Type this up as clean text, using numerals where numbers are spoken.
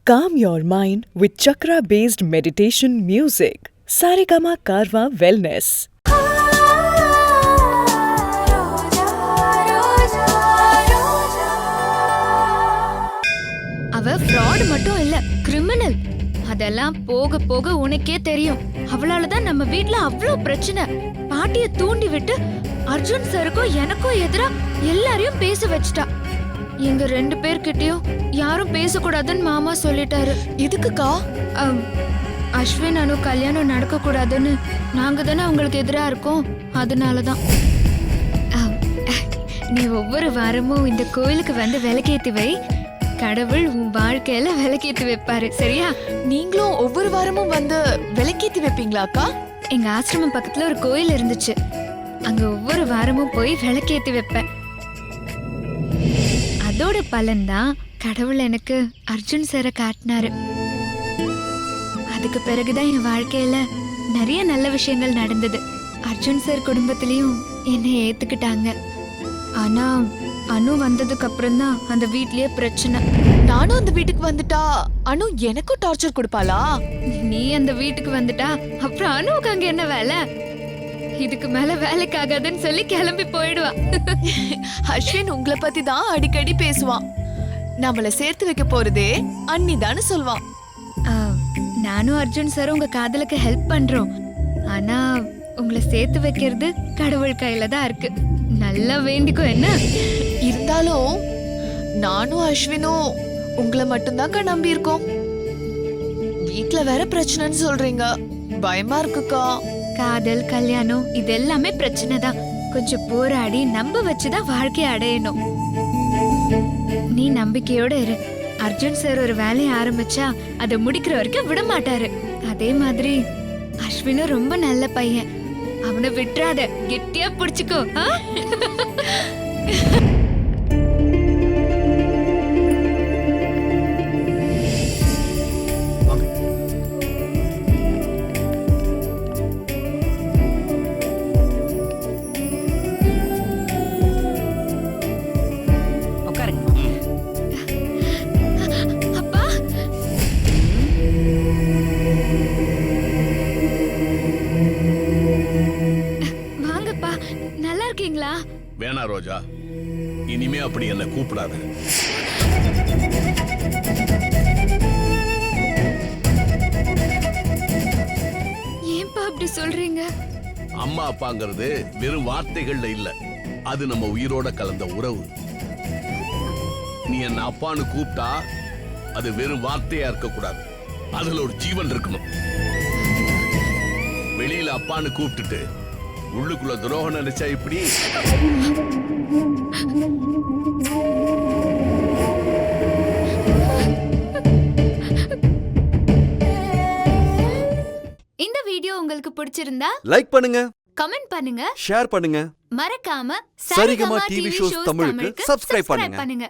Calm your mind with chakra-based meditation music. Saregama Karwa Wellness. அவ fraud மட்டும் இல்ல, criminal. அதெல்லாம் போக போக உனக்கே தெரியும். அவளால தான் நம்ம வீட்ல அவ்ளோ பிரச்சனை. பாட்டிய தூண்டி விட்டு அர்ஜுன் சருக்கும் எனக்கும் எதிரா எல்லாரையும் பேச வச்சிட்டா. எங்க 2 பேர்கிட்டயும் யாரும் பேசக்கூடாதுன்னு மாமா சொல்லிட்டாரு. எதுக்குக்கா? அஸ்வின் அனு கல்யாணம் நடக்க கூடாதுன்னு நாங்க தானே அவங்களுக்கு எதிரா இருக்கோம். அதனாலதான் நீ ஒவ்வொரு வாரமும் இந்த கோயிலுக்கு வந்து விளக்கேத்தி வை. கடவுள் உன் வாழ்க்கையில விளக்கேத்தி வைப்பாரு, சரியா? நீங்களும் ஒவ்வொரு வாரமும் வந்து விளக்கேத்தி வைப்பீங்களாக்கா? எங்க ஆசிரமம் பக்கத்துல ஒரு கோயில் இருந்துச்சு. அங்க ஒவ்வொரு வாரமும் போய் விளக்கேத்தி வைப்பேன். அதோட பலன்தான் கடவுள் எனக்கு அர்ஜுன் சாரை காட்டினாரு. அதுக்கு பிறகுதான் என் வாழ்க்கையில நிறைய நல்ல விஷயங்கள் நடந்தது. அர்ஜுன் சார் குடும்பத்திலயும் என்னை ஏத்துக்கிட்டாங்க. ஆனா அனு வந்ததுக்கு அப்புறம் தான் அந்த வீட்லயே பிரச்சனை. நானும் அந்த வீட்டுக்கு வந்துட்டா அனு எனக்கும் டார்ச்சர் கொடுப்பாளா? நீ அந்த வீட்டுக்கு வந்துட்டா அப்புறம் அனுவுக்கு அங்க என்ன வேலை? இதுக்கு மேல வேலைக்கு ஆகாதுன்னு சொல்லி கிளம்பி போயிடுவா. அஸ்வின் உங்களை பத்தி தான் அடிக்கடி பேசுவான். நம்மள சேர்த்து வைக்க போறதே அன்னிதான்னு சொல்வான். நானும் அர்ஜுன் சார் உங்க காதலுக்கு ஹெல்ப் பண்றோம். ஆனா உங்களை சேர்த்து வைக்கிறது கடவுள் கையில தான் இருக்கு. நல்லா வேண்டிக்கோ. என்ன இருந்தாலும் நானும் அஸ்வினும் உங்களை மட்டும்தான்க்கா நம்பி இருக்கோம். வீட்ல வேற பிரச்சனைன்னு சொல்றீங்க, பயமா இருக்குக்கா. காதல் கல்யாணம் இது எல்லாமே பிரச்சனை தான். கொஞ்சம் போராடி நம்ப வச்சுதான் வாழ்க்கையை அடையணும். நீ நம்பிக்கையோட இரு. அர்ஜுன் சார் ஒரு வேலையை ஆரம்பிச்சா அதை முடிக்கிற வரைக்கும் விட மாட்டாரு. அதே மாதிரி அஸ்வினும் ரொம்ப நல்ல பையன். அவனை விட்டுறாத, கெட்டியா பிடிச்சுக்கோ. வேணா ரோஜா, இனிமே அப்படி என்ன கூப்பிடாத. ஏன்பா அப்படி சொல்றீங்க? அம்மா அப்பாங்கிறது வெறும் வார்த்தைகள்ல இல்ல, அது நம்ம உயிரோட கலந்த உறவு. நீ என்ன அப்பான்னு கூப்பிட்டா அது வெறும் வார்த்தையா இருக்க கூடாது, அதுல ஒரு ஜீவன் இருக்கணும். வெளியில அப்பான்னு கூப்பிட்டுட்டு உள்ளுக்குள்ள துரோகம் நினைச்சா இப்படி? இந்த வீடியோ உங்களுக்கு பிடிச்சிருந்தா லைக் பண்ணுங்க, கமெண்ட் பண்ணுங்க, ஷேர் பண்ணுங்க. மறக்காம சரிகமா டிவி ஷோஸ் தமிழுக்கு சப்ஸ்கிரைப் பண்ணுங்க.